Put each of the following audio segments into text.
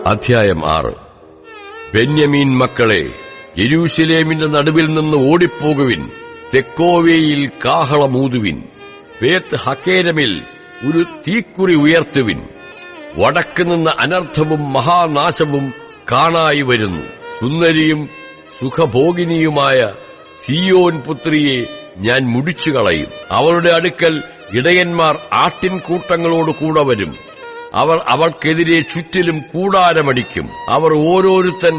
അധ്യായം 6. ബെന്യമീൻ മക്കളെ, യെരൂശലേമിന്റെ നടുവിൽ നിന്ന് ഓടിപ്പോകുവിൻ. തെക്കോവേയിൽ കാഹളമൂതുവിൻ. ബേത്ത് ഹക്കേരമിൽ ഒരു തീക്കുറി ഉയർത്തുവിൻ. വടക്ക് നിന്ന് അനർത്ഥവും മഹാനാശവും കാണായി വരുന്നു. സുന്ദരിയും സുഖഭോഗിനിയുമായ സിയോൻ പുത്രിയെ ഞാൻ മുടിച്ചുകളയും. അവളുടെ അടുക്കൽ ഇടയന്മാർ ആട്ടിൻകൂട്ടങ്ങളോട് കൂടെ വരും. അവർ അവൾക്കെതിരെ ചുറ്റിലും കൂടാരമടിക്കും. അവർ ഓരോരുത്തൻ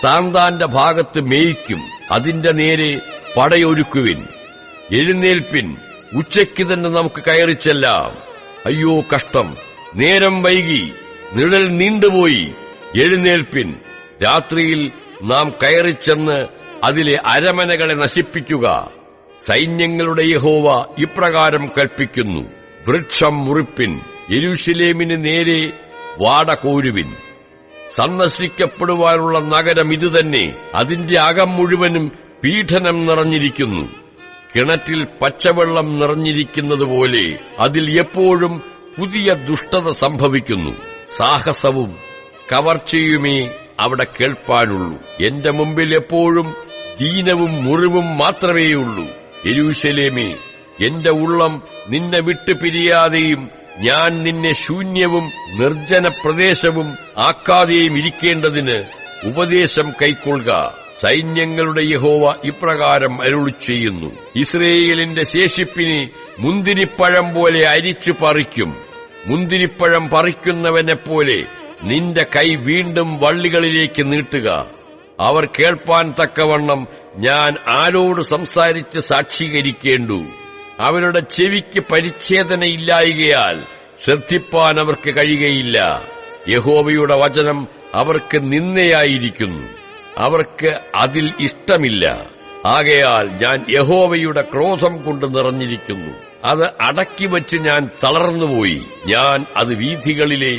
താന്താന്റെ ഭാഗത്ത് മേയിക്കും. അതിന്റെ നേരെ പടയൊരുക്കുവിൻ. എഴുന്നേൽപ്പിൻ, ഉച്ചയ്ക്ക് തന്നെ നമുക്ക് കയറിച്ചെല്ലാം. അയ്യോ കഷ്ടം, നേരം വൈകി, നിഴൽ നീണ്ടുപോയി. എഴുന്നേൽപ്പിൻ, രാത്രിയിൽ നാം കയറിച്ചെന്ന് അതിലെ അരമനകളെ നശിപ്പിക്കുക. സൈന്യങ്ങളുടെ യഹോവ ഇപ്രകാരം കൽപ്പിക്കുന്നു: വൃക്ഷം മുറിപ്പിൻ, യെരൂശലേമിന് നേരെ വാട കോരുവിൻ. സന്ദർശിക്കപ്പെടുവാനുള്ള നഗരം ഇതുതന്നെ. അതിന്റെ അകം മുഴുവനും പീഡനം നിറഞ്ഞിരിക്കുന്നു. കിണറ്റിൽ പച്ചവെള്ളം നിറഞ്ഞിരിക്കുന്നതുപോലെ അതിൽ എപ്പോഴും പുതിയ ദുഷ്ടത സംഭവിക്കുന്നു. സാഹസവും കവർച്ചയുമേ അവിടെ കേൾപ്പാനുള്ളൂ. എന്റെ മുമ്പിൽ എപ്പോഴും ദീനവും മുറിവും മാത്രമേയുള്ളൂ. യെരൂശലേമേ, എന്റെ ഉള്ളം നിന്നെ വിട്ടുപിരിയാതെയും ഞാൻ നിന്നെ ശൂന്യവും നിർജ്ജന പ്രദേശവും ആക്കാതെയും ഇരിക്കേണ്ടതിന് ഉപദേശം കൈക്കൊള്ളുക. സൈന്യങ്ങളുടെ യഹോവ ഇപ്രകാരം അരുളി ചെയ്യുന്നു: ഇസ്രയേലിന്റെ ശേഷിപ്പിനെ മുന്തിരിപ്പഴം പോലെ അരിച്ചു പറിക്കും. മുന്തിരിപ്പഴം പറിക്കുന്നവനെപ്പോലെ നിന്റെ കൈ വീണ്ടും വള്ളികളിലേക്ക് നീട്ടുക. അവർ കേൾപ്പാൻ തക്കവണ്ണം ഞാൻ ആരോട് സംസാരിച്ച് സാക്ഷീകരിക്കേണ്ടു? അവരുടെ ചെവിക്ക് പരിച്ഛേദനയില്ലായകയാൽ ശ്രദ്ധിപ്പാൻ അവർക്ക് കഴിയുകയില്ല. യഹോവയുടെ വചനം അവർക്ക് നിന്ദയായിരിക്കുന്നു. അവർക്ക് അതിൽ ഇഷ്ടമില്ല. ആകയാൽ ഞാൻ യഹോവയുടെ ക്രോധം കൊണ്ട് നിറഞ്ഞിരിക്കുന്നു. അത് അടക്കിവച്ച് ഞാൻ തളർന്നുപോയി. ഞാൻ അത് വീഥികളിലെ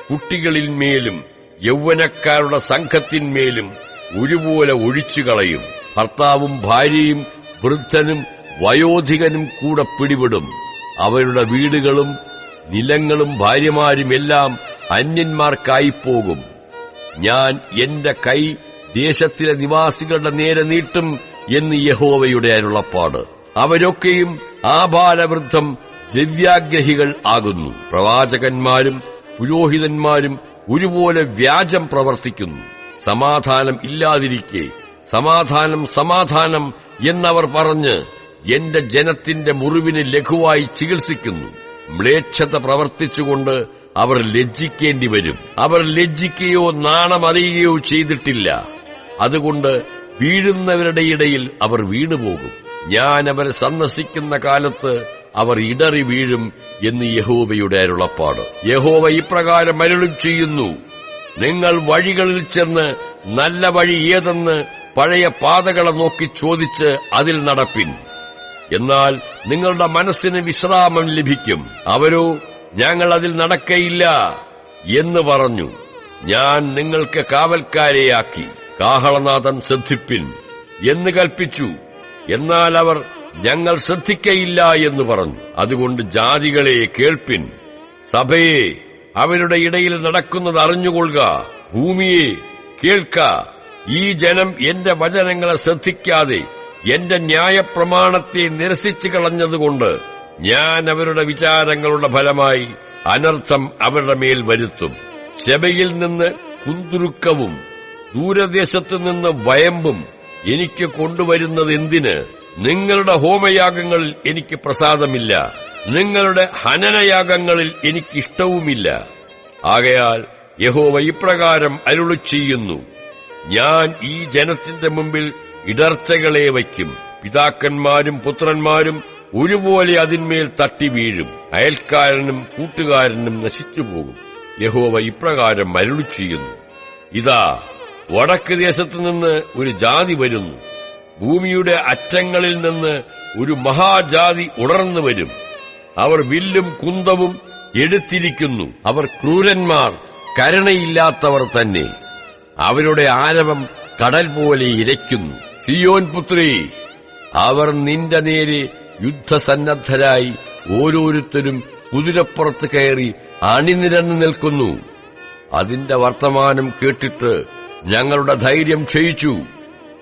കുട്ടികളിന്മേലും യൗവനക്കാരുടെ സംഘത്തിന്മേലും ഒരുപോലെ ഒഴിച്ചുകളയും. ഭർത്താവും ഭാര്യയും വൃദ്ധനും വയോധികനും കൂടെ പിടിപെടും. അവരുടെ വീടുകളും നിലങ്ങളും ഭാര്യമാരുമെല്ലാം അന്യന്മാർക്കായിപ്പോകും. ഞാൻ എന്റെ കൈ ദേശത്തിലെ നിവാസികളുടെ നേരെ നീട്ടും എന്ന് യഹോവയുടെ അരുളപ്പാട്. അവരൊക്കെയും ആബാലവൃദ്ധം ദ്രവ്യാഗ്രഹികൾ ആകുന്നു. പ്രവാചകന്മാരും പുരോഹിതന്മാരും ഒരുപോലെ വ്യാജം പ്രവർത്തിക്കുന്നു. സമാധാനം ഇല്ലാതിരിക്കെ സമാധാനം സമാധാനം എന്നവർ പറഞ്ഞ് എന്റെ ജനത്തിന്റെ മുറിവിന് ലഘുവായി ചികിത്സിക്കുന്നു. മ്ലേച്ഛത പ്രവർത്തിച്ചുകൊണ്ട് അവർ ലജ്ജിക്കേണ്ടി വരും. അവർ ലജ്ജിക്കുകയോ നാണമറിയുകയോ ചെയ്തിട്ടില്ല. അതുകൊണ്ട് വീഴുന്നവരുടെ ഇടയിൽ അവർ വീണുപോകും. ഞാൻ അവരെ സന്ദർശിക്കുന്ന കാലത്ത് അവർ ഇടറി വീഴും എന്ന് യഹോവയുടെ അരുളപ്പാട്. യഹോവ ഇപ്രകാരം അരുളി ചെയ്യുന്നു: നിങ്ങൾ വഴികളിൽ ചെന്ന് നല്ല വഴി ഏതെന്ന് പഴയ പാതകളെ നോക്കി ചോദിച്ച് അതിൽ നടപ്പിൻ. എന്നാൽ നിങ്ങളുടെ മനസ്സിന് വിശ്രാമം ലഭിക്കും. അവരോ ഞങ്ങൾ അതിൽ നടക്കയില്ല എന്ന് പറഞ്ഞു. ഞാൻ നിങ്ങൾക്ക് കാവൽക്കാരെയാക്കി. കാഹളനാദം ശ്രദ്ധിപ്പിൻ എന്ന് കൽപ്പിച്ചു. എന്നാൽ അവർ ഞങ്ങൾ ശ്രദ്ധിക്കയില്ല എന്ന് പറഞ്ഞു. അതുകൊണ്ട് ജാതികളെ കേൾപ്പിൻ, സഭയെ അവരുടെ ഇടയിൽ നടക്കുന്നത് അറിഞ്ഞുകൊള്ളുക. ഭൂമിയെ കേൾക്ക. ഈ ജനം എന്റെ വചനങ്ങളെ ശ്രദ്ധിക്കാതെ എന്റെ ന്യായപ്രമാണത്തെ നിരസിച്ചു കളഞ്ഞതുകൊണ്ട് ഞാൻ അവരുടെ വിചാരങ്ങളുടെ ഫലമായി അനർത്ഥം അവരുടെ മേൽ വരുത്തും. ശെബയിൽ നിന്ന് കുന്തുരുക്കവും ദൂരദേശത്തു നിന്ന് വയമ്പും എനിക്ക് കൊണ്ടുവരുന്നത് എന്തിന്? നിങ്ങളുടെ ഹോമയാഗങ്ങളിൽ എനിക്ക് പ്രസാദമില്ല, നിങ്ങളുടെ ഹനനയാഗങ്ങളിൽ എനിക്കിഷ്ടവുമില്ല. ആകയാൽ യഹോവ ഇപ്രകാരം അരുളി ചെയ്യുന്നു: ഞാൻ ഈ ജനത്തിന്റെ മുമ്പിൽ ഇടർച്ചകളെ വയ്ക്കും. പിതാക്കന്മാരും പുത്രന്മാരും ഒരുപോലെ അതിന്മേൽ തട്ടി വീഴും. അയൽക്കാരനും കൂട്ടുകാരനും നശിച്ചുപോകും. യഹോവ ഇപ്രകാരം അരുളി ചെയ്യുന്നു: ഇതാ, വടക്ക് ദേശത്തുനിന്ന് ഒരു ജാതി വരുന്നു. ഭൂമിയുടെ അറ്റങ്ങളിൽ നിന്ന് ഒരു മഹാജാതി ഉണർന്നു വരും. അവർ വില്ലും കുന്തവും എടുത്തിരിക്കുന്നു. അവർ ക്രൂരന്മാർ, കരുണയില്ലാത്തവർ തന്നെ. അവരുടെ ആരവം കടൽ പോലെ ഇരയ്ക്കുന്നു. സിയോൻ പുത്രി, അവർ നിന്റെ നേരെ യുദ്ധസന്നദ്ധരായി ഓരോരുത്തരും കുതിരപ്പുറത്ത് കയറി അണിനിരന്നു നിൽക്കുന്നു. അതിന്റെ വർത്തമാനം കേട്ടിട്ട് ഞങ്ങളുടെ ധൈര്യം ക്ഷയിച്ചു.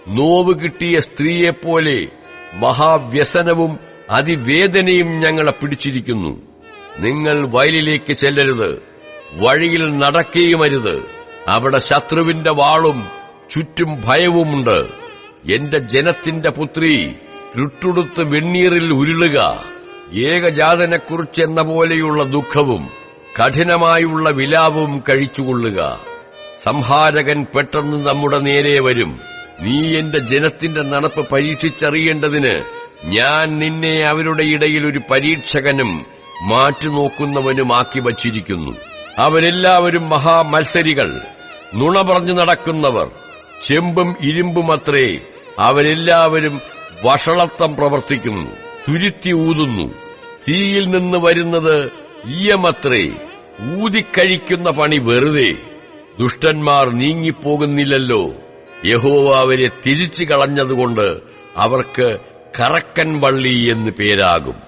നോവ് കിട്ടിയ സ്ത്രീയെപ്പോലെ മഹാവ്യസനവും അതിവേദനയും ഞങ്ങളെ പിടിച്ചിരിക്കുന്നു. നിങ്ങൾ വയലിലേക്ക് ചെല്ലരുത്, വഴിയിൽ നടക്കുകയുമരുത്. അവിടെ ശത്രുവിന്റെ വാളും ചുറ്റും ഭയവുമുണ്ട്. എന്റെ ജനത്തിന്റെ പുത്രി, ഇരുട്ടുടുത്ത് വെണ്ണീറിൽ ഉരുളുക. ഏകജാതനെക്കുറിച്ചെന്ന പോലെയുള്ള ദുഃഖവും കഠിനമായുള്ള വിലാപവും കഴിച്ചുകൊള്ളുക. സംഹാരകൻ പെട്ടെന്ന് നമ്മുടെ നേരെ വരും. നീ എന്റെ ജനത്തിന്റെ നടപ്പ് പരീക്ഷിച്ചറിയേണ്ടതിന് ഞാൻ നിന്നെ അവരുടെ ഇടയിൽ ഒരു പരീക്ഷകനും മാറ്റുനോക്കുന്നവനുമാക്കി വച്ചിരിക്കുന്നു. അവരെല്ലാവരും മഹാമത്സരികൾ, നുണ പറഞ്ഞു നടക്കുന്നവർ. ചെമ്പും ഇരുമ്പുമത്രേ. അവരെല്ലാവരും വഷളത്വം പ്രവർത്തിക്കുന്നു, തുരുത്തി ഊതുന്നു. തീയിൽ നിന്ന് വരുന്നത് ഈയമത്രേ. ഊതിക്കഴിക്കുന്ന പണി വെറുതെ. ദുഷ്ടന്മാർ നീങ്ങിപ്പോകുന്നില്ലല്ലോ. യഹോവ അവരെ തിരിച്ചു കളഞ്ഞതുകൊണ്ട് അവർക്ക് കറക്കൻ വള്ളി എന്ന് പേരാകും.